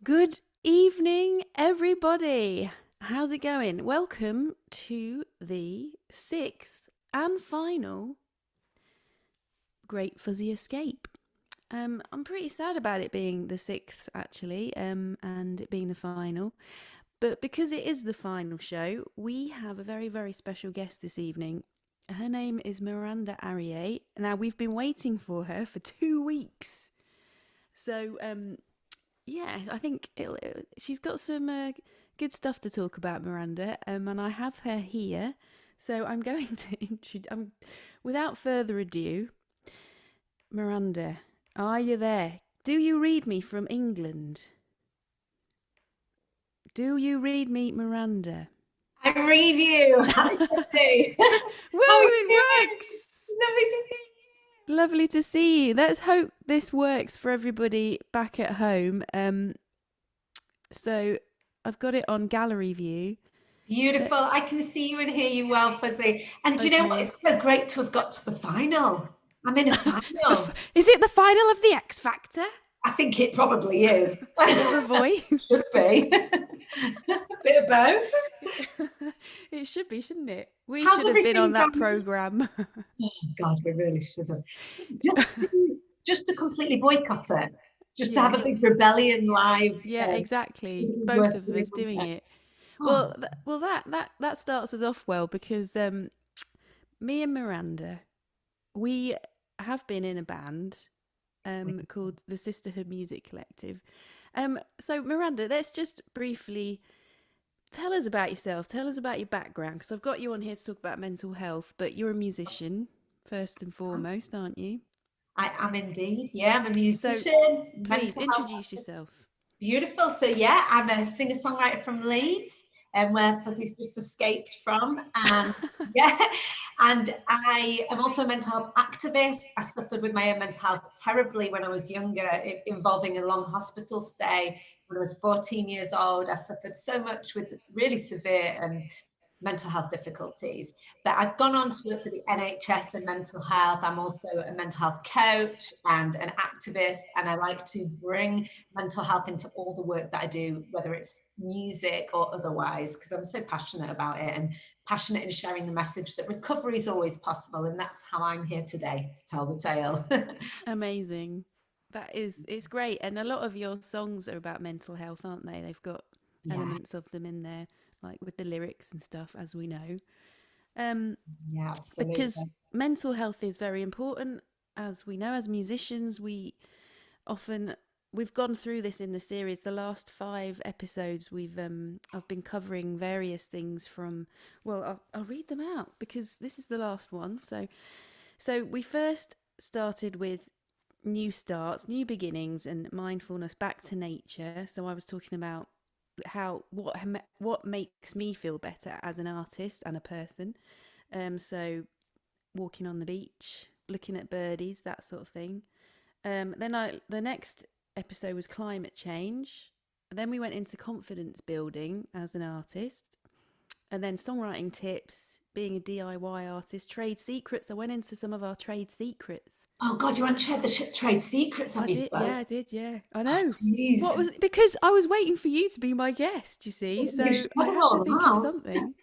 Good evening, everybody. How's it going? Welcome to the sixth and final Great Fuzzy Escape. I'm pretty sad about it being the sixth, actually, and it being the final. But because it is the final show, we have a very, very special guest this evening. Her name is Miranda Arieh. Now, we've been waiting for her for 2 weeks. So, yeah, I think she's got some good stuff to talk about, Miranda, and I have her here. So I'm going to introduce, without further ado, Miranda, are you there? Do you read me from England? Do you read me, Miranda? I read you. Hi, Chrissy. Woo, How are you it doing? works! Lovely to see you. Lovely to see you. Let's hope this works for everybody back at home. So I've got it on gallery view. Beautiful. I can see you and hear you well, Fuzzy. And do you know what? Okay. It's so great to have got to the final. I'm in a final. Is it the final of the X Factor? I think it probably is. Or a voice? Should be. A bit of both. It should be, shouldn't it? We How's should have been on everything that going? programme. Oh God, we really should have. Just to completely boycott it. Just to have a Yes. big rebellion live. Yeah, exactly. It was Both worth of doing, us doing wasn't it? it. Oh, Well, that starts us off well because me and Miranda, we have been in a band called the Sisterhood Music Collective. So Miranda, let's just briefly tell us about yourself. Tell us about your background because I've got you on here to talk about mental health, but you're a musician first and foremost, aren't you? I am indeed. Yeah, I'm a So musician, please mental health. introduce yourself. Beautiful. So yeah, I'm a singer-songwriter from Leeds, and where Fuzzy's just escaped from. And yeah, and I am also a mental health activist. I suffered with my own mental health terribly when I was younger, involving a long hospital stay. When I was 14 years old, I suffered so much with really severe mental health difficulties. But I've gone on to work for the NHS and mental health. I'm also a mental health coach and an activist, and I like to bring mental health into all the work that I do, whether it's music or otherwise, because I'm so passionate about it and passionate in sharing the message that recovery is always possible. And that's how I'm here today to tell the tale. Amazing. It's great. And a lot of your songs are about mental health, aren't they? They've got Yeah, elements of them in there, like with the lyrics and stuff, as we know. Um, yeah, absolutely. because mental health is very important, as we know, as musicians, often we've gone through this in the series. The last 5 episodes, I've been covering various things from. Well, I'll read them out because this is the last one. So we first started with new starts, new beginnings, and mindfulness, back to nature. So I was talking about what makes me feel better as an artist and a person. So walking on the beach, looking at birdies, that sort of thing. The next episode was climate change. Then we went into confidence building as an artist, and then songwriting tips, being a DIY artist, trade secrets. I went into some of our trade secrets. Oh God, you want to share the trade secrets of I you, did, yeah, I Buzz? did, yeah. I Oh, know. What please. was because I was waiting for you to be my guest, you see, so You I show had to all think of now. something.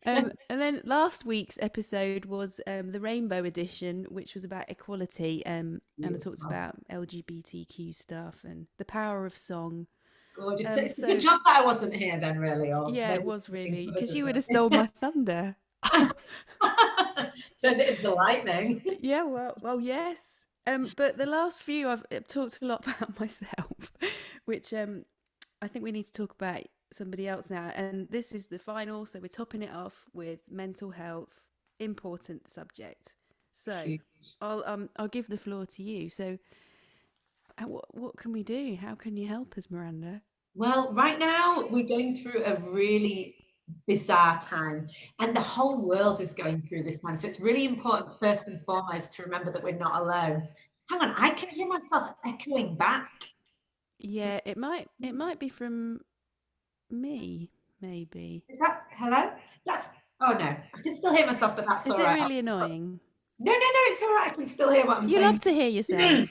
And then last week's episode was the Rainbow Edition, which was about equality, and I talked Beautiful. about LGBTQ stuff and the power of song. Gorgeous. So it's a good So job that I wasn't here then, really, or yeah, it maybe was it's been really covered because as you would well. have stole my thunder. Turned it into lightning. Yeah, well, yes. But the last few I've talked a lot about myself, which I think we need to talk about somebody else now. And this is the final, so we're topping it off with mental health, important subject. So I'll give the floor to you. So what can we do? How can you help us, Miranda? Well, right now we're going through a really bizarre time, and the whole world is going through this time. So it's really important, first and foremost, to remember that we're not alone. Hang on, I can hear myself echoing back. Yeah, it might be from me, maybe. Is that hello? That's oh no, I can still hear myself, but that's Is all it right. really annoying? No, it's all right. I can still hear what I'm You love saying. to hear yourself.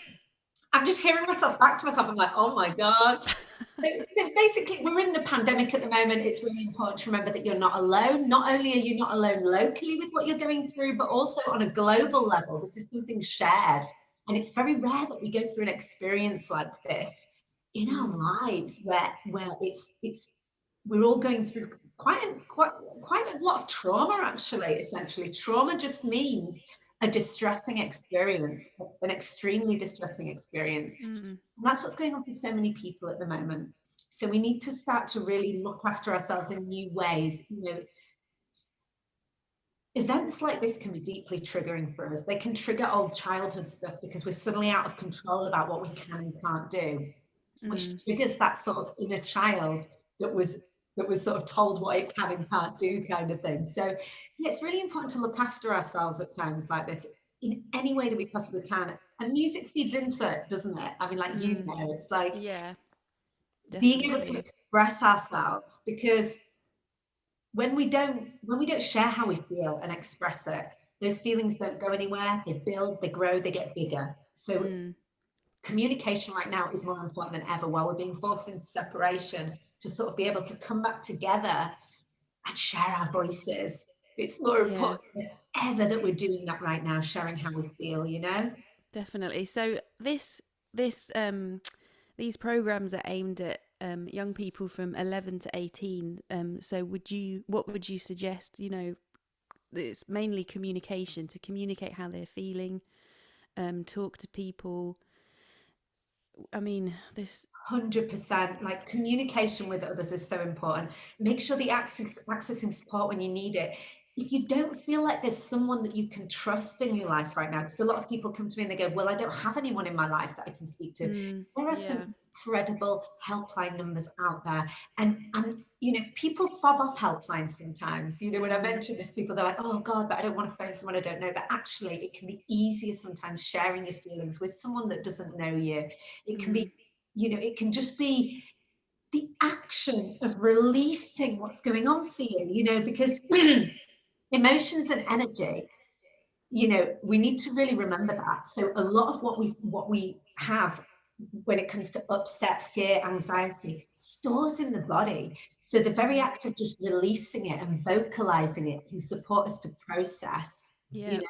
I'm just hearing myself back to myself. I'm like, oh my God. So basically, we're in the pandemic at the moment. It's really important to remember that you're not alone. Not only are you not alone locally with what you're going through, but also on a global level. This is something shared. And it's very rare that we go through an experience like this in our lives where it's we're all going through quite a lot of trauma, actually. Essentially, trauma just means a distressing experience, an extremely distressing experience. And that's what's going on for so many people at the moment. So we need to start to really look after ourselves in new ways. You know, events like this can be deeply triggering for us. They can trigger old childhood stuff because we're suddenly out of control about what we can and can't do, which triggers that sort of inner child that was sort of told what it can and can't do, kind of thing. So yeah, it's really important to look after ourselves at times like this in any way that we possibly can. And music feeds into it, doesn't it? I mean, like, you know, it's like, Yeah, being able to definitely. express ourselves, because when we don't share how we feel and express it, those feelings don't go anywhere. They build, they grow, they get bigger. So communication right now is more important than ever, while we're being forced into separation, to sort of be able to come back together and share our voices. It's more important than ever that we're doing that right now, sharing how we feel, you know? Definitely. So this these programs are aimed at young people from 11 to 18. So what would you suggest? You know, it's mainly communication, to communicate how they're feeling, talk to people. I mean, this 100%. Like, communication with others is so important. Make sure the accessing support when you need it. If you don't feel like there's someone that you can trust in your life right now, because a lot of people come to me and they go, well, I don't have anyone in my life that I can speak to. There are some incredible helpline numbers out there. And you know, people fob off helplines sometimes. You know, when I mention this, people, they're like, oh God, but I don't want to phone someone I don't know. But actually, it can be easier sometimes sharing your feelings with someone that doesn't know you. It can be, you know, it can just be the action of releasing what's going on for you, you know, because emotions and energy, you know, we need to really remember that. So a lot of what we have when it comes to upset, fear, anxiety, stores in the body. So the very act of just releasing it and vocalizing it can support us to process, you know.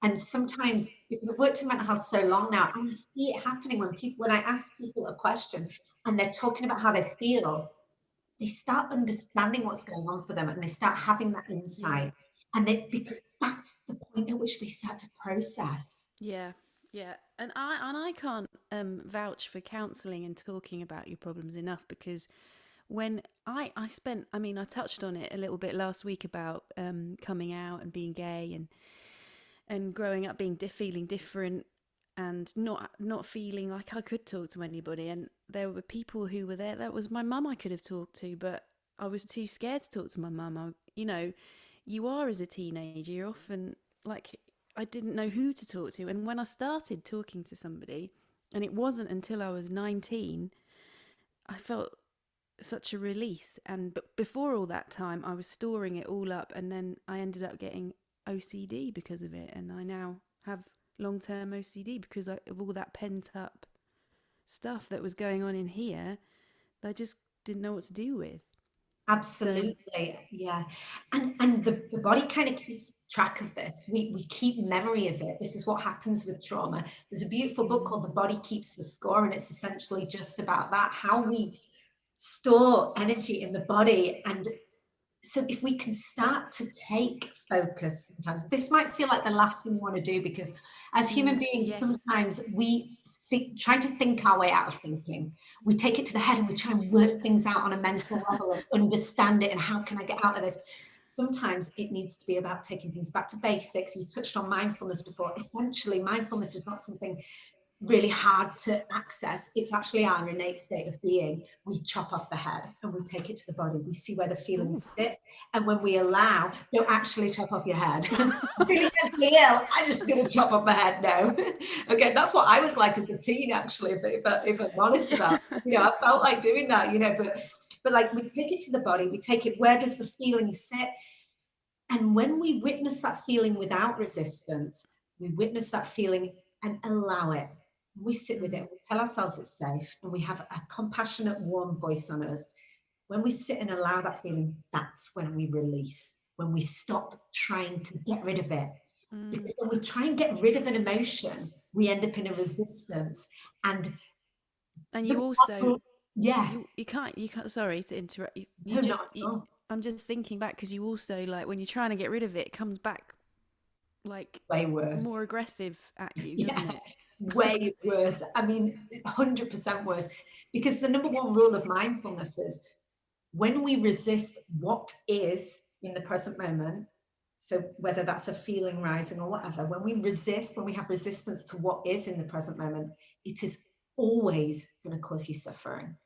And sometimes, because I've worked in mental health so long now, I see it happening when I ask people a question and they're talking about how they feel, they start understanding what's going on for them, and they start having that insight. And because that's the point at which they start to process. Yeah, yeah, and I can't vouch for counselling and talking about your problems enough, because when I spent, I mean, I touched on it a little bit last week about coming out and being gay, and growing up being feeling different, and not feeling like I could talk to anybody. And there were people who were there. That was my mum I could have talked to, but I was too scared to talk to my mum. You know, you are, as a teenager, you're often like, I didn't know who to talk to. And when I started talking to somebody, and it wasn't until I was 19, I felt such a release. And but before all that time, I was storing it all up, and then I ended up getting OCD because of it. And I now have long-term OCD because of all that pent-up stuff that was going on in here that I just didn't know what to do with. Absolutely. So, Yeah. And the body kind of keeps track of this. We keep memory of it. This is what happens with trauma. There's a beautiful book called The Body Keeps the Score, and it's essentially just about that, how we store energy in the body. And so if we can start to take focus, sometimes this might feel like the last thing we want to do, because as human beings, yes. sometimes we try to think our way out of thinking. We take it to the head and we try and work things out on a mental level and understand it, and how can I get out of this? Sometimes it needs to be about taking things back to basics. You touched on mindfulness before. Essentially, mindfulness is not something really hard to access. It's actually our innate state of being. We chop off the head and we take it to the body. We see where the feelings sit. And when we allow, don't actually chop off your head. I'm feeling mentally ill, I'm just going to chop off my head. No. Okay, that's what I was like as a teen, actually, if I'm honest about it. You know, I felt like doing that, you know, but like, we take it to the body, we take it, where does the feeling sit? And when we witness that feeling without resistance, we witness that feeling and allow it. We sit with it, we tell ourselves it's safe, and we have a compassionate, warm voice on us. When we sit and allow that feeling, that's when we release, when we stop trying to get rid of it. Because when we try and get rid of an emotion, we end up in a resistance. And you also, yeah, you can't, sorry to interrupt you, no, not at all. I'm just thinking back, because you also, like, when you're trying to get rid of it, it comes back like Way worse. more aggressive at you, doesn't Yeah, it? way worse. I mean, 100% worse. Because the number one rule of mindfulness is when we resist what is in the present moment, so whether that's a feeling rising or whatever, when we resist, when we have resistance to what is in the present moment, it is always going to cause you suffering.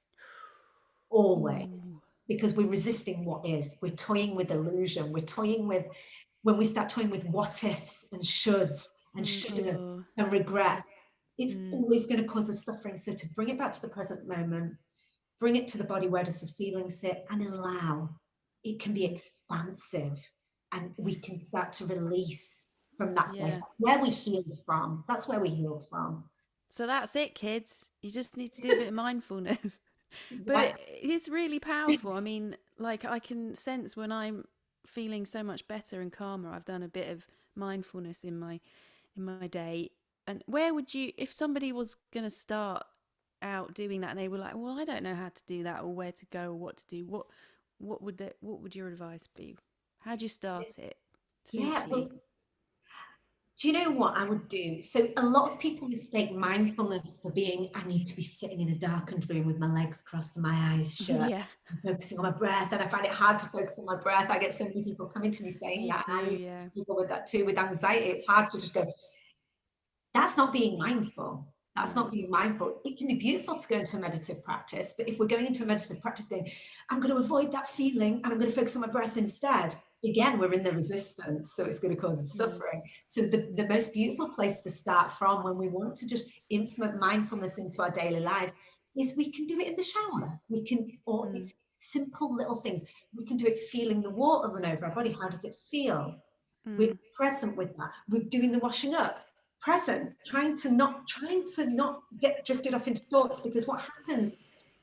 Always. Ooh. Because we're resisting what is. We're toying with illusion. We're toying with, when we start toying with what ifs and shoulds and should have Oh, and regret, it's mm, always going to cause us suffering. So to bring it back to the present moment, bring it to the body, where does the feeling sit, and allow. It can be expansive, and we can start to release from that place. yeah. That's where we heal from. That's where we heal from. So that's it, kids. You just need to do a bit of mindfulness. But Yeah. it's really powerful. I mean, like, I can sense when I'm feeling so much better and calmer, I've done a bit of mindfulness in my day. And where would you, if somebody was going to start out doing that and they were like, well, I don't know how to do that, or where to go, or what to do, what would your advice be? How do you start it? Yeah. Simply. Well, do you know what I would do? So a lot of people mistake mindfulness for being, I need to be sitting in a darkened room with my legs crossed and my eyes shut, Yeah. focusing on my breath. And I find it hard to focus on my breath. I get so many people coming to me saying Me that. too, I used to yeah. struggle with that too, with anxiety. It's hard to just go, that's not being mindful. That's No. not being mindful. It can be beautiful to go into a meditative practice, but if we're going into a meditative practice going, I'm going to avoid that feeling and I'm going to focus on my breath instead, again, we're in the resistance. So it's going to cause us suffering. So the most beautiful place to start from when we want to just implement mindfulness into our daily lives is we can do it in the shower. We can, or it's simple little things. We can do it feeling the water run over our body. How does it feel? We're present with that. We're doing the washing up, present, trying to not get drifted off into thoughts, because what happens,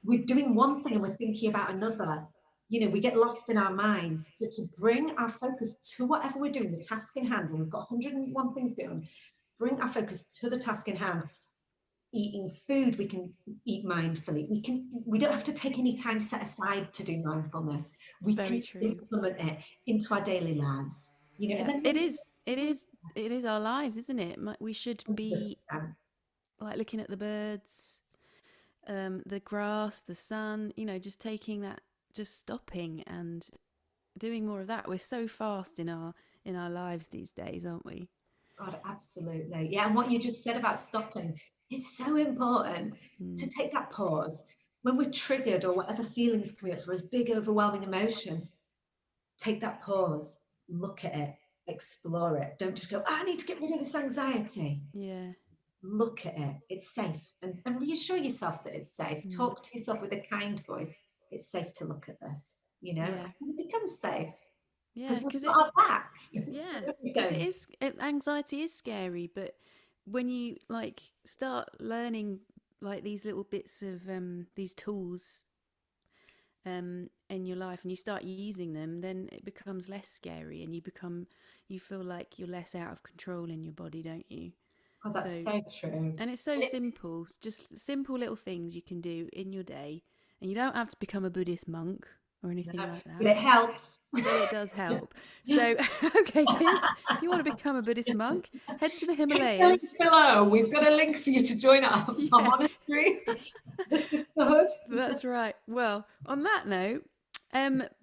we're doing one thing and we're thinking about another. You know, we get lost in our minds. So to bring our focus to whatever we're doing, the task in hand, when we've got 101 things going on, bring our focus to the task in hand. Eating food, we can eat mindfully. We don't have to take any time set aside to do mindfulness. We Very can true. implement it into our daily lives. You know, and Yeah. then It is our lives, isn't it? We should be 100%. like looking at the birds, the grass, the sun, just taking that, just stopping and doing more of that. We're so fast in our lives these days, aren't we? God, absolutely. Yeah. And what you just said about stopping is so important, to take that pause when we're triggered or whatever feelings come up for us, big, overwhelming emotion. Take that pause, look at it, explore it. Don't just go, I need to get rid of this anxiety. Yeah. Look at it. It's safe. And reassure yourself that it's safe. Talk to yourself with a kind voice. It's safe to look at this, Yeah. and it becomes safe Yeah. because we've Because got our back. yeah, We because go, anxiety is scary, but when you like start learning like these little bits of these tools in your life, and you start using them, then it becomes less scary, and you feel like you're less out of control in your body, don't you? oh, that's So, so true. and it's so simple. It's just simple little things you can do in your day, and you don't have to become a Buddhist monk or anything No, like but that, it helps. but it does help. So, okay, kids, if you want to become a Buddhist monk, head to the Click the link Himalayas. below. We've got a link for you to join our Yeah, monastery, the sisterhood. that's right. Well, on that note,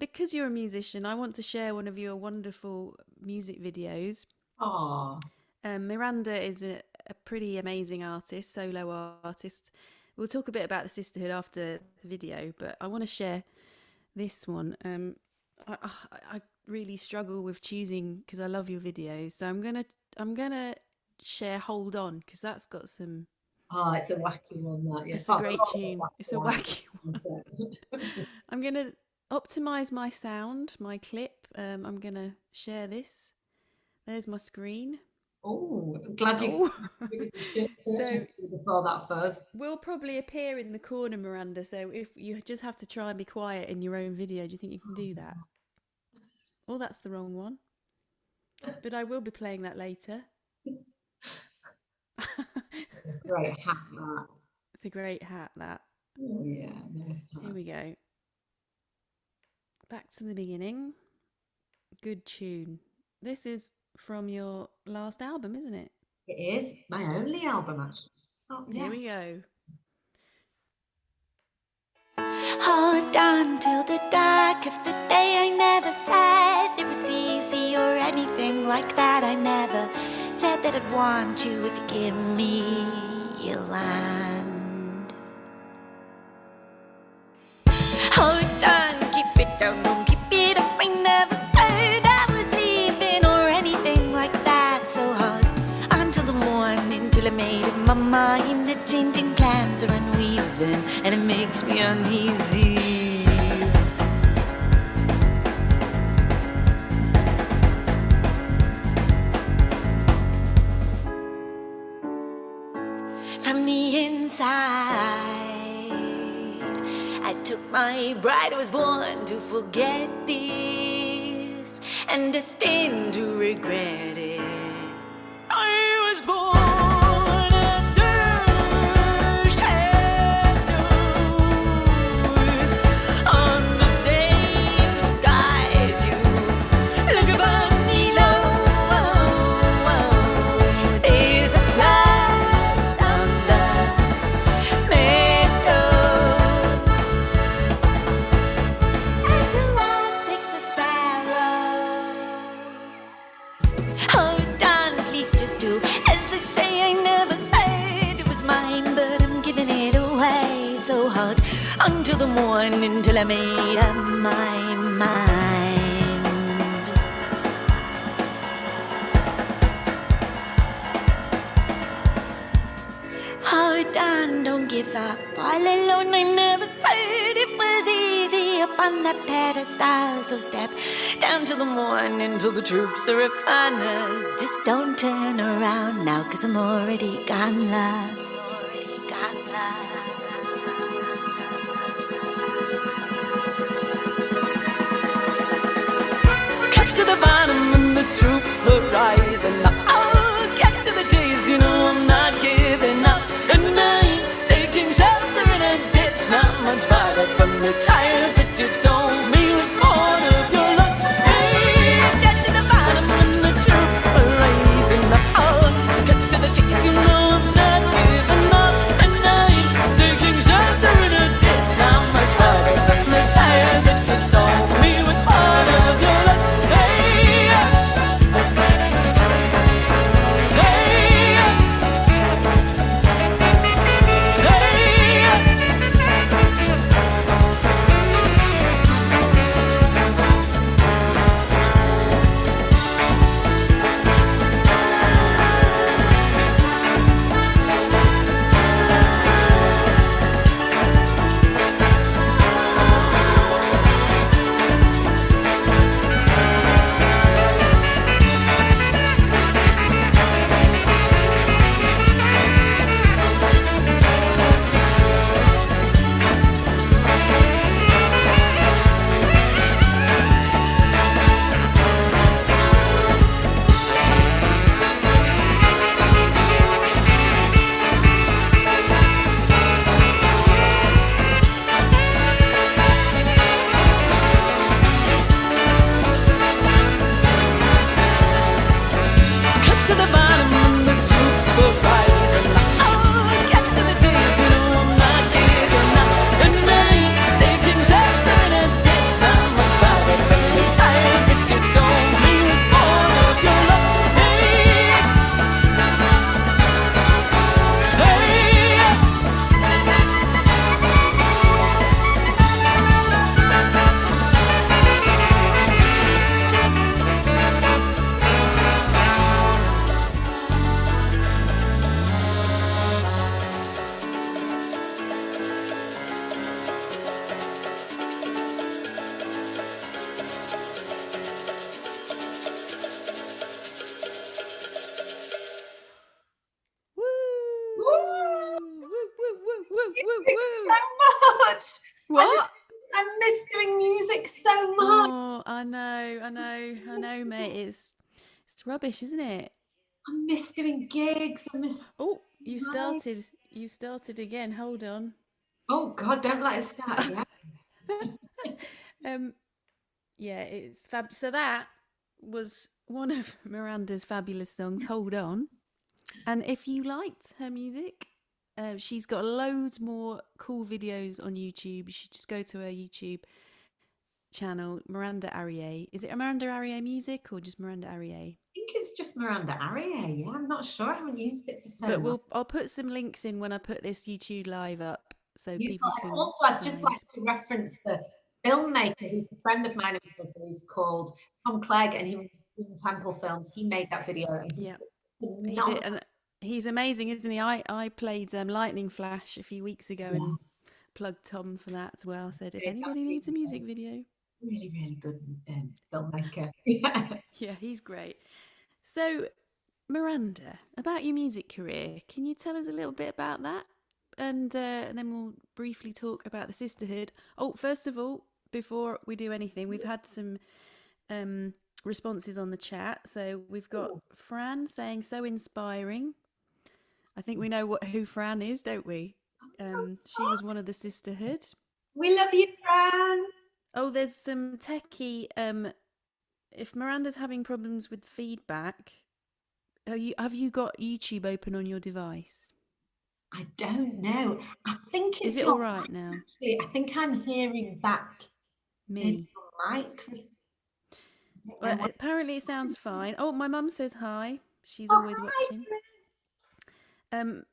because you're a musician, I want to share one of your wonderful music videos. Oh, Miranda is a pretty amazing artist, solo artist. We'll talk a bit about the sisterhood after the video, but I want to share this one. I really struggle with choosing because I love your videos, so I'm gonna share "Hold On" because that's got some. it's a wacky one, that. Yeah, It's a oh, they're great all tune. It's a wacky wacky one. ones, so. I'm gonna optimize my sound, my clip. I'm gonna share this. There's my screen. Oh, I'm glad you did the search history before that first. We'll probably appear in the corner, Miranda, so if you just have to try and be quiet in your own video, do you think you can do that? Oh, that's the wrong one. But I will be playing that later. Great hat, that. It's a great hat, that. Oh, yeah, nice hat. Here we go. Back to the beginning. Good tune. This is from your last album, isn't it? It is my only album, actually. Oh, yeah. Here we go. Hold on till the dark of the day. I never said it was easy or anything like that. I never said that I'd want you if you give me your land. Hold on, keep it down, don't keep it up. I never said I was leaving or anything like that. So hold on till the morning, till I made up my mind. The changing plans are unweaving and it makes me uneasy. From the inside, I took my bride. I was born to forget this and destined to regret it. I was born under shadows on the same sky as you. Look above me low. There's a flood on the meadow. As the wind picks a sparrow. Hold on, please just do as I say. I never said it was mine, but I'm giving it away. So hard until the morning, till I made up my mind. Hold on, don't give up. All alone, I never said it was easy up on that pedestal. So step down till the morning, till the troops are upon us. Just don't turn around now, 'cause I'm already gone, love. I'm already gone, love. Cut to the bottom and the troops were rising up. Oh, get to the chase, you know I'm not giving up. And I ain't taking shelter in a ditch, not much farther from the tire that you told me was part of your luck. Hey, get to the bottom and the troops were rising up. Oh, get to the chase, you know I'm not giving up. And I ain't taking shelter in a ditch, not much farther from the tire that you told me was part of your luck. Hey, miss doing music so much. Oh, I know, mate. It's rubbish, isn't it? I miss doing gigs. I miss. Oh, you started again. Hold on. Oh God, don't let us start again. Yeah, it's fab. So that was one of Miranda's fabulous songs, Hold On. And if you liked her music, she's got loads more cool videos on YouTube. You should just go to her YouTube channel, Miranda Arieh. Is it Miranda Arieh Music or just Miranda Arieh? I think it's just Miranda Arieh. Yeah, I'm not sure. I haven't used it for so long. I'll put some links in when I put this YouTube live up, so Beautiful. people can. Also, I'd just like to reference the filmmaker who's a friend of mine. He's called Tom Clegg, and he was doing Temple Films. He made that video, and he's he did, and he's amazing, isn't he? I played Lightning Flash a few weeks ago and plugged Tom for that as well. Said if anybody needs a music video, really, really good filmmaker. Yeah, he's great. So, Miranda, about your music career, can you tell us a little bit about that? And then we'll briefly talk about the sisterhood. Oh, first of all, before we do anything, we've had some responses on the chat. So we've got Fran saying, so inspiring. I think we know who Fran is, don't we? She was one of the sisterhood. We love you, Fran. Oh, there's some techie. If Miranda's having problems with feedback, have you got YouTube open on your device? I don't know. I think it's. Is it all right now? Actually, I think I'm hearing back me. Mic. Well, apparently it sounds fine. Oh, my mum says hi. She's always watching.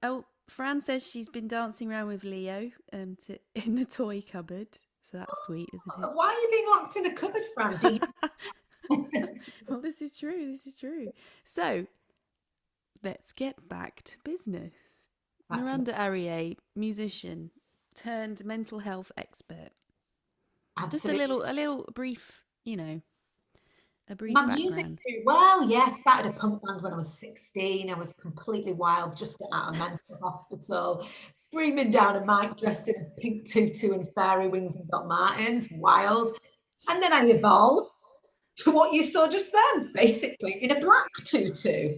Oh, Fran says she's been dancing around with Leo in the toy cupboard. So that's sweet, isn't it? Why are you being locked in a cupboard, Fran? Well, this is true. So, let's get back to business. Miranda Arieh, musician turned mental health expert. Absolutely. Just a little brief, a brief My background. music career, well, yeah, started a punk band when I was 16. I was completely wild, just got out of mental hospital, screaming down a mic, dressed in a pink tutu and fairy wings and Doc Martens, wild. And then I evolved to what you saw just then, basically, in a black tutu.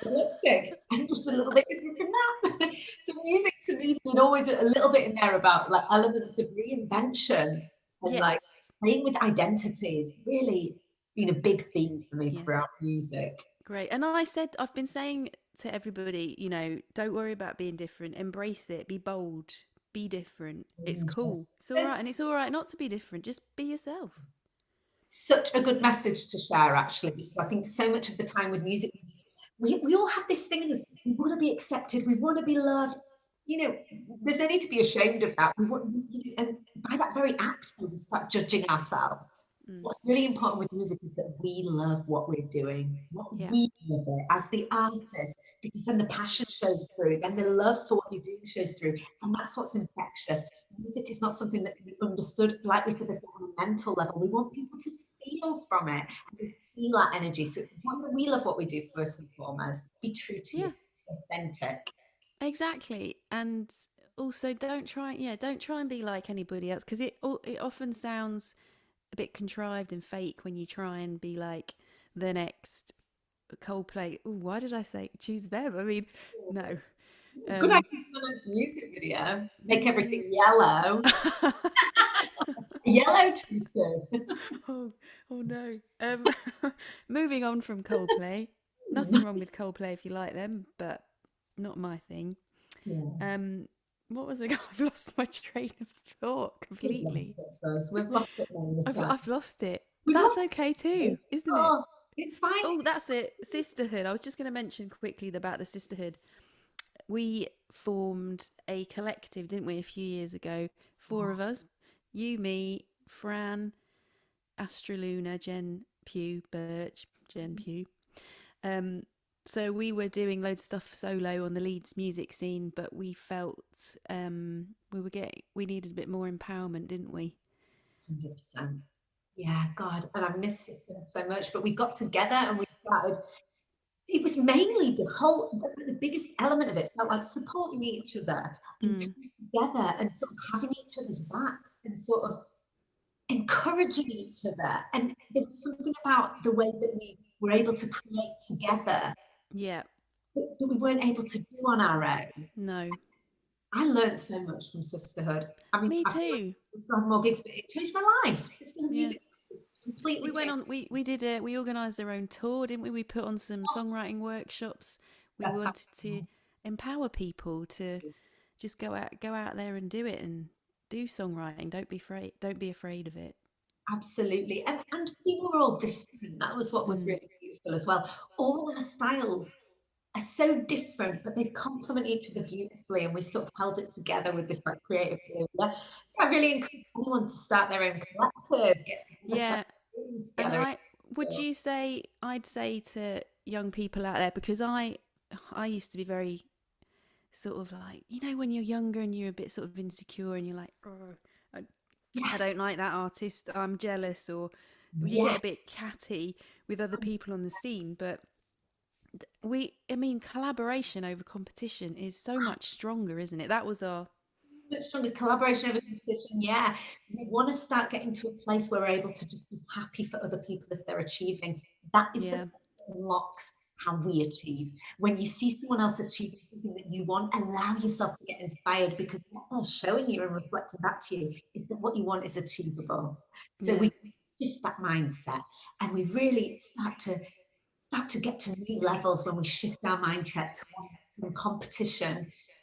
Lipstick and just a little bit different from that. So music to me has been always a little bit in there about like elements of reinvention and like playing with identities. Really been a big theme for me throughout music. Great. And I've been saying to everybody, don't worry about being different, embrace it, be bold, be different. It's cool. It's all right. And it's all right not to be different. Just be yourself. Such a good message to share, actually, because I think so much of the time with music, we all have this thing that we want to be accepted, we want to be loved. There's no need to be ashamed of that. And by that very act, we start judging ourselves. What's really important with music is that we love what we're doing, we love it as the artist, because then the passion shows through, then the love for what you do shows through, and that's what's infectious. Music is not something that can be understood, like we said before, on a mental level. We want people to feel from it and feel that energy. So it's important that we love what we do first and foremost. Be true to you, authentic. Exactly. And also don't try and be like anybody else, because it often sounds a bit contrived and fake when you try and be like the next Coldplay. Ooh, why did I say choose them? I mean, no. Good idea for the next music video. Make everything yellow. Yellow tutu. Oh no. Moving on from Coldplay. Nothing wrong with Coldplay if you like them, but not my thing. Yeah. What was it? I've lost my train of thought completely. We've lost it. I've lost it. That's okay too, isn't it? It's fine. Oh, that's it. Sisterhood. I was just going to mention quickly about the sisterhood. We formed a collective, didn't we, a few years ago? 4 of us. You, me, Fran, Astraluna, Jen Pugh, Birch, Jen Pugh. So we were doing loads of stuff solo on the Leeds music scene, but we felt we needed a bit more empowerment, didn't we? 100%. Yeah, God, and I miss this so much. But we got together and we started. It was mainly the biggest element of it felt like supporting each other and coming together and sort of having each other's backs and sort of encouraging each other. And there was something about the way that we were able to create together Yeah. that we weren't able to do on our own. No. I learned so much from sisterhood. I mean, Me I feel like too. I still have more gigs, but it changed my life. Sisterhood Yeah. music completely We went changed. on. We organised our own tour, didn't we? We put on some songwriting workshops. We Yes, wanted to empower people to just go out there and do it and do songwriting. Don't be afraid. Don't be afraid of it. absolutely. And people were all different. That was what was Mm. really beautiful as well. All our styles are so different, but they complement each other beautifully. And we sort of held it together with this like creative glue. Yeah, I really encourage anyone to start their own collective, get together, Yeah. start doing And together. would you say, I'd say to young people out there, because I used to be very sort of like, when you're younger and you're a bit sort of insecure and you're like, oh, I Yes, don't like that artist, I'm jealous, or you get yes. a bit catty with other people on the scene. But collaboration over competition is so much stronger, isn't it? That was our, Much stronger collaboration over competition. Yeah, we want to start getting to a place where we're able to just be happy for other people if they're achieving. That is the yeah, thing that unlocks how we achieve. When you see someone else achieving something that you want, allow yourself to get inspired, because what they're showing you and reflecting back to you is that what you want is achievable. So yeah. we shift that mindset, and we really start to get to new levels when we shift our mindset to one from competition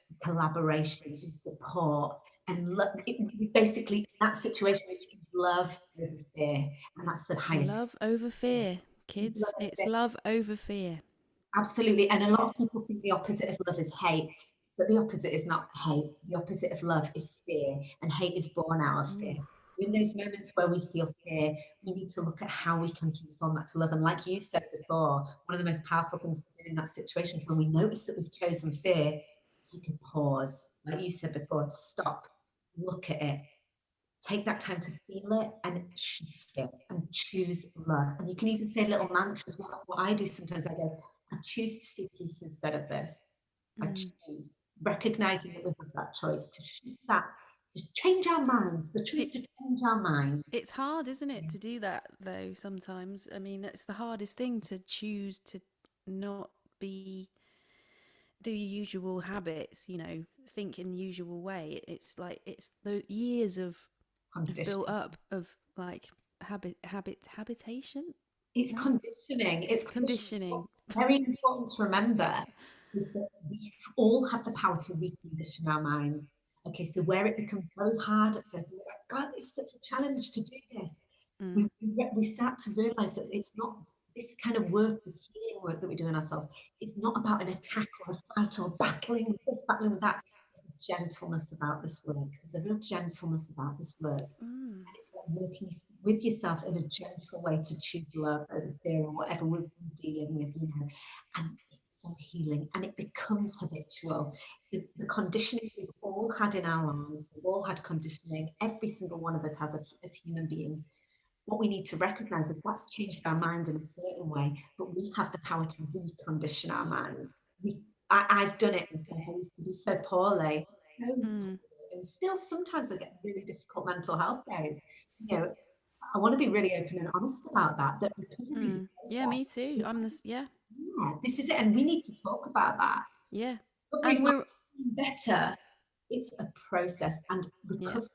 to collaboration and support. And basically, in that situation, we choose love over fear. And that's the highest. Love over fear, kids. Love It's over love over fear. Absolutely. And a lot of people think the opposite of love is hate, but the opposite is not hate. The opposite of love is fear, and hate is born out of fear. Ooh, In those moments where we feel fear, we need to look at how we can transform that to love. And like you said before, one of the most powerful things to do in that situation is when we notice that we've chosen fear, take a pause, like you said before, to stop, look at it, take that time to feel it and shift it and choose love. And you can even say little mantras. What I do sometimes, I go, I choose to see peace instead of this. I mm. choose, recognizing that we have that choice to shift that, to change our minds, the choice It to change our minds. it's hard, isn't it, to do that though? Sometimes, I mean, it's the hardest thing to choose to not be do your usual habits. Think in the usual way. It's like it's the years of Condition. built up of like habitation. It's No, conditioning. It's conditioning. very important to remember is that we all have the power to recondition our minds. Okay, so where it becomes very hard at first, we're like, God, it's such a challenge to do this. Mm. We start to realize that it's not this kind of work, this healing work that we do in ourselves. It's not about an attack or a fight or battling with this, battling with that. There's a gentleness about this work. There's a real gentleness about this work. Mm. And it's about working with yourself in a gentle way to choose love over fear or whatever we're dealing with. And it's so healing, and it becomes habitual. So the conditioning we've all had in our lives, we've all had conditioning. Every single one of us has as human beings. What we need to recognize is that's changed our mind in a certain way, but we have the power to recondition our minds. I've done it myself. I used to be so poorly, Mm. and still sometimes I get really difficult mental health days. I want to be really open and honest about that recovery is a Mm. Yeah, process. me too. I'm this. Yeah, Yeah, this is it, and we need to talk about that. yeah. Recovery is And not we're better; it's a process, and yeah, recovery.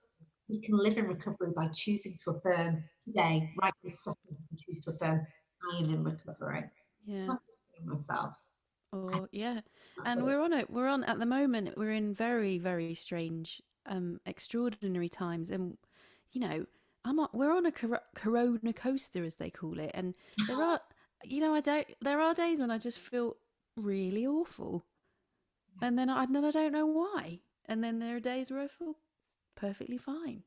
We can live in recovery by choosing to affirm today, right this second. I can choose to affirm I am in recovery. yeah. It's not myself. Or yeah. That's And what it. we're on at the moment. We're in very very strange, extraordinary times, and you know, we're on a corona coaster, as they call it, and there are, I don't. There are days when I just feel really awful, and then I don't know why, and then there are days where I feel perfectly fine,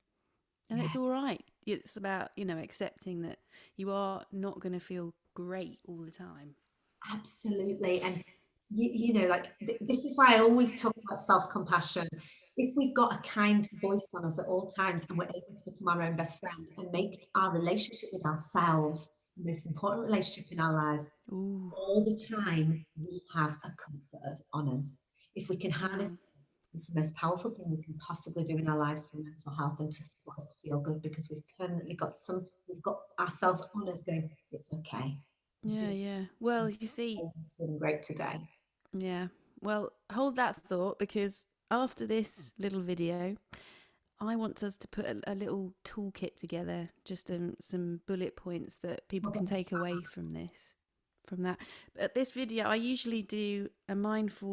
and Yeah, it's all right. It's about accepting that you are not going to feel great all the time. absolutely. And this is why I always talk about self-compassion. If we've got a kind voice on us at all times and we're able to become our own best friend and make our relationship with ourselves the most important relationship in our lives Ooh, all the time, we have a comfort on us. If we can harness wow. it's the most powerful thing we can possibly do in our lives for mental health and to support us to feel good, because we've permanently got we've got ourselves on us going, it's okay. Yeah. Well, you see, I'm feeling great today. yeah. Well, hold that thought, because after this little video, I want us to put a little toolkit together, just some bullet points that people can take away from that. But this video, I usually do a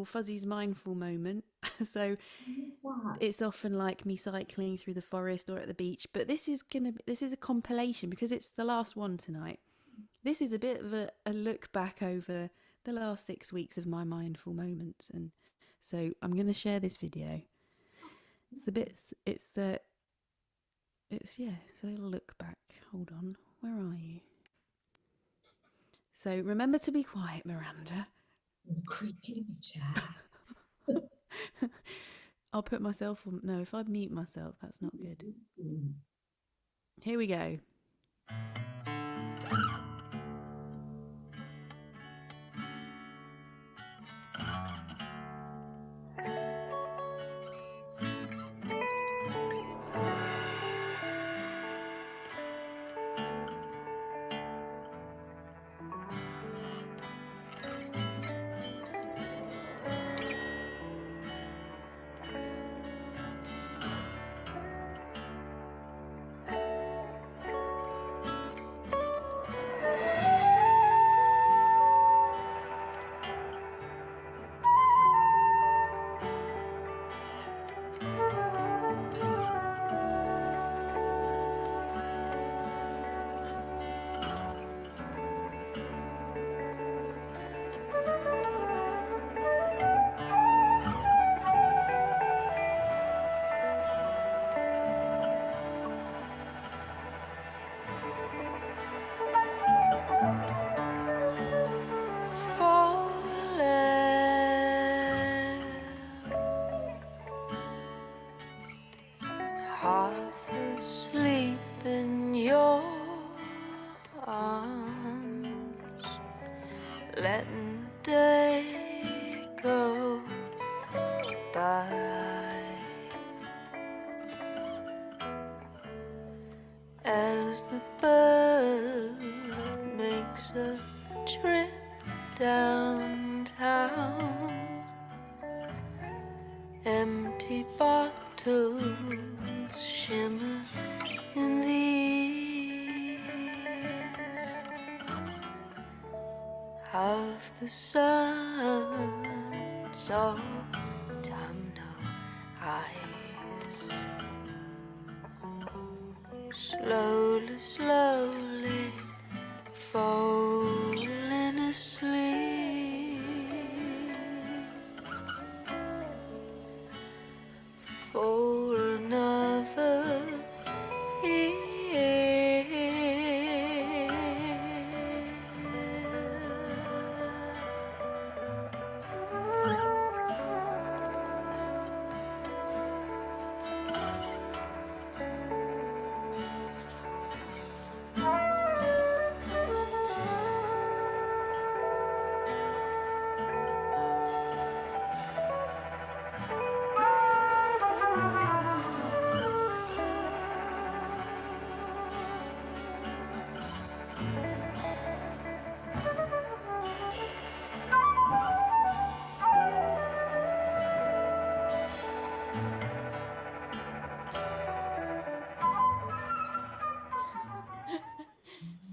Fuzzy's mindful moment. So it's often like me cycling through the forest or at the beach. But this is a compilation, because it's the last one tonight. This is a bit of a look back over the last 6 weeks of my mindful moments, and so I'm going to share this video. It's a little look back. Hold on, where are you? So remember to be quiet, Miranda. I'm creaking in my chair. I'll put myself on. No, if I mute myself, that's not good. Here we go. Half asleep in your arms, letting the day go by as the bird makes a trip downtown. Empty bottles shimmer in the ease of the sun, so autumnal eyes. Slowly, slowly falling asleep for another year.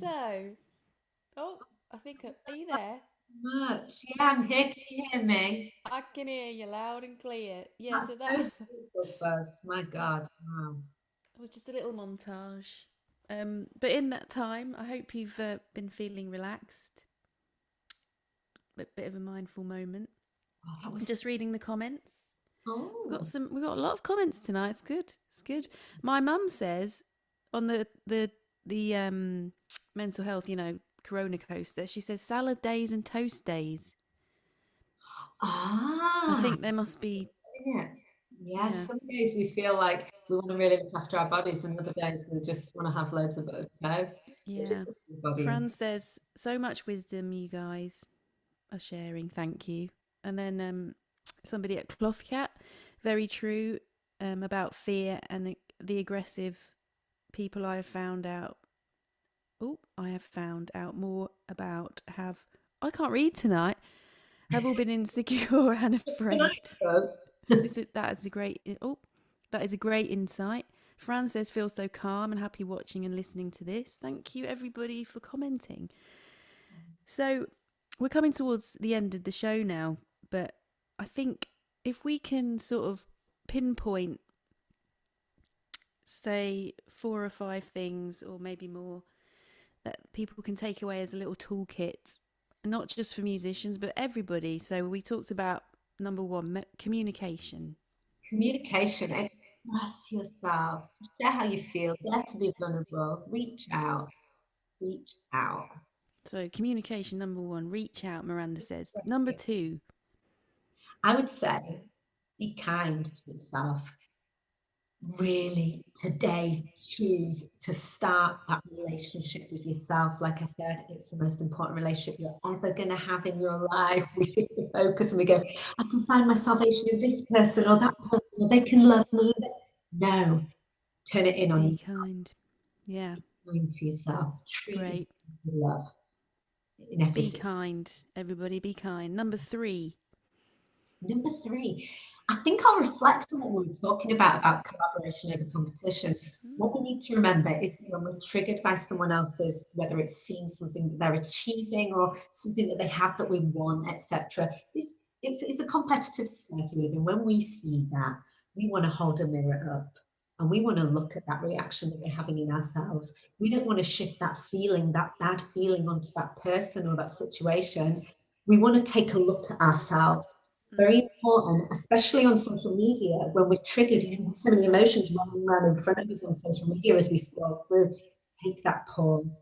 So, oh, I think, are you there? Much. Yeah, I'm here. Can you hear me? I can hear you loud and clear. Yeah, That's so so that beautiful, Fuzz. My God. Wow. was just a little montage. But in that time, I hope you've been feeling relaxed. A bit of a mindful moment. Oh, that I'm was just reading the comments. Oh. We got a lot of comments tonight. It's good. It's good. My mum says on the mental health, Corona coaster, she says salad days and toast days. I think there must be. Yeah. Yeah. Yes, some days we feel like we want to really look after our bodies, and other days we just want to have loads of toast. Yeah. Fran says, so much wisdom you guys are sharing. Thank you. And then somebody at Cloth Cat, Very true, about fear and the aggressive people I have found out. Oh, I have found out more about I can't read tonight. Have all been insecure and afraid. That is a great. Oh, that is a great insight. Fran says, feel so calm and happy watching and listening to this. Thank you, everybody, for commenting. So, we're coming towards the end of the show now, but I think if we can sort of pinpoint, say, 4 or 5 things, or maybe more, that people can take away as a little toolkit, not just for musicians, but everybody. So, we talked about number 1, communication. Communication, express yourself, share how you feel, dare to be vulnerable, reach out. So communication, number 1, reach out, Miranda says. Number 2, I would say be kind to yourself. Really, today, choose to start that relationship with yourself. Like I said, it's the most important relationship you're ever going to have in your life. We shift the focus and we go, I can find my salvation in this person or that person, or they can love me. No, turn it in on yourself. Be kind. Yeah. Be kind to yourself. Treat yourself with love. Be kind, everybody. Be kind. Number 3. I think I'll reflect on what we were talking about collaboration over competition. What we need to remember is that when we're triggered by someone else's, whether it's seeing something that they're achieving or something that they have that we want, etc., it's a competitive society. And when we see that, we want to hold a mirror up and we want to look at that reaction that we're having in ourselves. We don't want to shift that feeling, that bad feeling, onto that person or that situation. We want to take a look at ourselves. Very important, especially on social media, when we're triggered and so many emotions running around in front of us on social media as we scroll through. Take that pause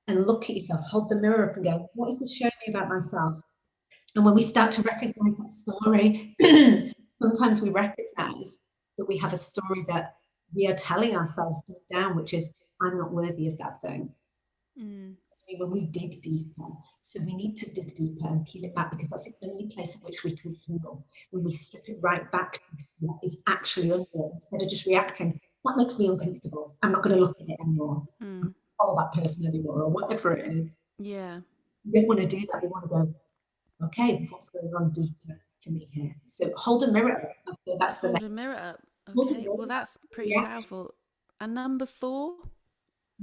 and look at yourself, hold the mirror up and go, what is this showing me about myself? And when we start to recognize that story, sometimes we recognize that we have a story that we are telling ourselves deep down, which is, I'm not worthy of that thing. When we dig deeper. So we need to dig deeper and peel it back, because that's the only place in which we can heal. When we strip it right back to what is actually under it, instead of just reacting, that makes me uncomfortable. I'm not going to look at it anymore. I'm not follow that person anymore, or whatever it is. Yeah. We don't want to do that. We want to go, okay, what's going on deeper for me here? So hold a mirror up. That's the hold a mirror up. Okay, well, that's pretty powerful. And number 4?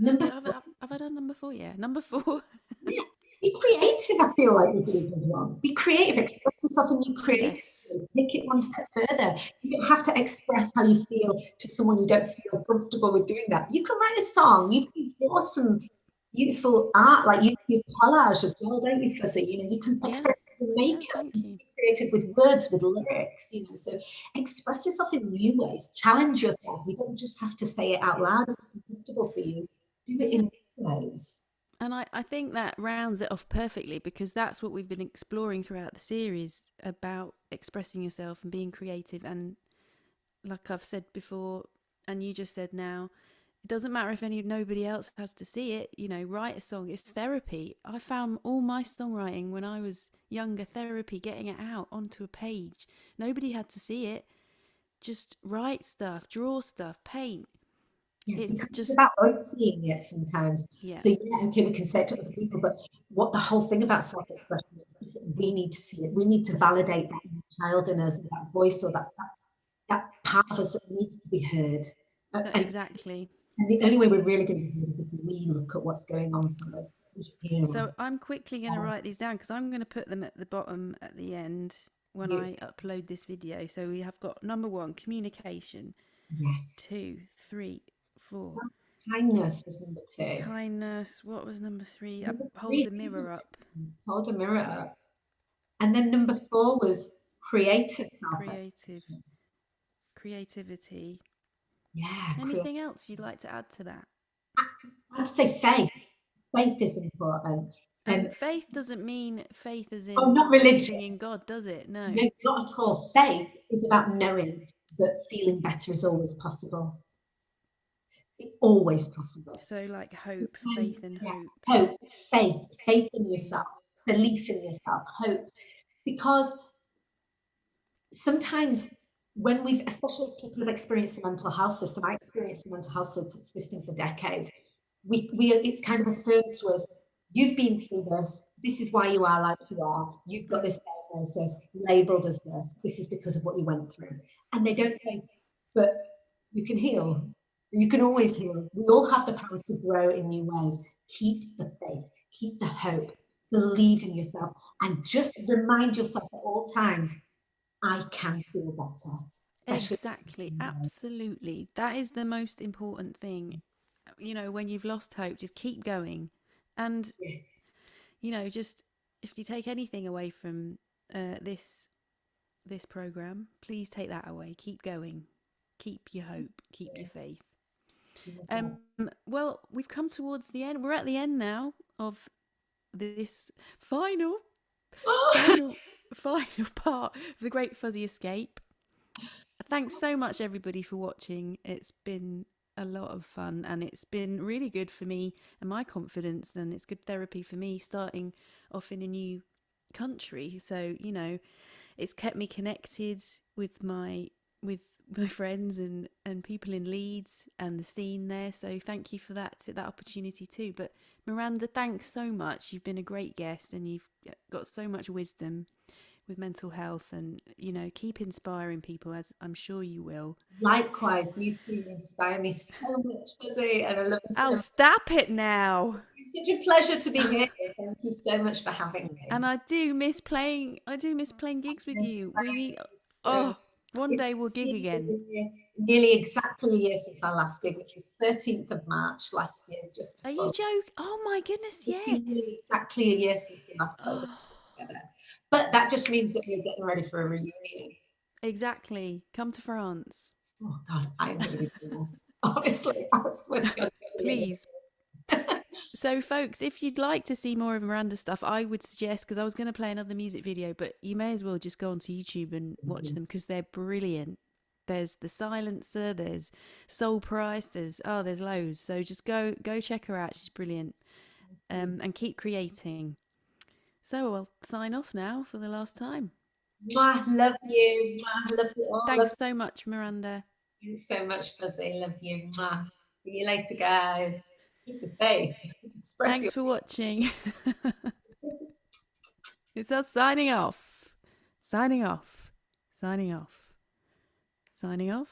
Have I done number 4? Yeah, number 4. Yeah. Be creative, I feel like would be a good one. Be creative, express yourself in new creative. Yes. Take it one step further. You don't have to express how you feel to someone you don't feel comfortable with doing that. You can write a song, you can draw some beautiful art, like you collage as well, don't you, Fuzzy? You know, you can express makeup, be creative with words, with lyrics, you know, so express yourself in new ways, challenge yourself. You don't just have to say it out loud if it's uncomfortable for you. Do it in new ways. And I think that rounds it off perfectly, because that's what we've been exploring throughout the series, about expressing yourself and being creative. And like I've said before, and you just said now, it doesn't matter if nobody else has to see it. You know, write a song. It's therapy. I found all my songwriting when I was younger therapy, getting it out onto a page. Nobody had to see it. Just write stuff, draw stuff, paint. Yeah, it's just about us seeing it sometimes. Yeah. So okay, we can say it to other people, but what the whole thing about self-expression is that we need to see it. We need to validate that child in us, that voice, or that part of us that needs to be heard. Exactly. And the only way we're really going to be heard is if we look at what's going on. So I'm quickly going to write these down, because I'm going to put them at the bottom at the end when I upload this video. So we have got number 1, communication. Yes. 2, 3, 4. Kindness was number 2. Kindness. What was number 3? Hold a mirror up. Hold a mirror up. And then number 4 was creative self-expression. Creativity. Yeah. Anything else you'd like to add to that? I'd say faith. Faith is important. And faith doesn't mean faith as in not religion in God, does it? No, not at all. Faith is about knowing that feeling better is always possible. Always possible. So like hope, faith and hope. Hope, faith in yourself, belief in yourself, hope. Because sometimes when we've, especially if people have experienced the mental health system, I experienced the mental health system for decades. It's kind of affirmed to us, you've been through this. This is why you are like you are. You've got this diagnosis labeled as this. This is because of what you went through. And they don't say, but you can heal. You can always heal. We all have the power to grow in new ways. Keep the faith, keep the hope, believe in yourself, and just remind yourself at all times, I can feel better. Exactly, absolutely. That is the most important thing. You know, when you've lost hope, just keep going. And, yes. you know, just if you take anything away from this program, please take that away. Keep going. Keep your hope. Keep your faith. Well, we've come towards the end. We're at the end now of this final part of the Great Fuzzy Escape. Thanks so much, everybody, for watching. It's been a lot of fun, and it's been really good for me and my confidence, and it's good therapy for me starting off in a new country. So, you know, it's kept me connected with my friends and people in Leeds and the scene there. So thank you for that opportunity too. But Miranda, thanks so much. You've been a great guest, and you've got so much wisdom with mental health, and, you know, keep inspiring people, as I'm sure you will. Likewise, you two inspire me so much, Fuzzy, and I love you so much. Stop it now. It's such a pleasure to be here. Thank you so much for having me. And I do miss playing gigs with you. One day we'll gig again. Nearly exactly a year since our last gig, which was 13th of March last year. Just Are you joking? Oh my goodness, yes. Nearly exactly a year since we last played together. But that just means that we're getting ready for a reunion. Exactly. Come to France. Oh God, I am going to be cool. Honestly, I swear to God. Please. So, folks, if you'd like to see more of Miranda's stuff, I would suggest, because I was going to play another music video, but you may as well just go onto YouTube and watch them, because they're brilliant. There's The Silencer, there's Soul Price, there's loads. So just go check her out. She's brilliant. And keep creating. So I'll sign off now for the last time. Mwah, love you. Mwah, love you all. Thanks so much, Miranda. Thanks so much, Fuzzy. Love you. Mwah. See you later, guys. Keep the faith. Thanks for watching. It's us signing off. Signing off. Signing off. Signing off.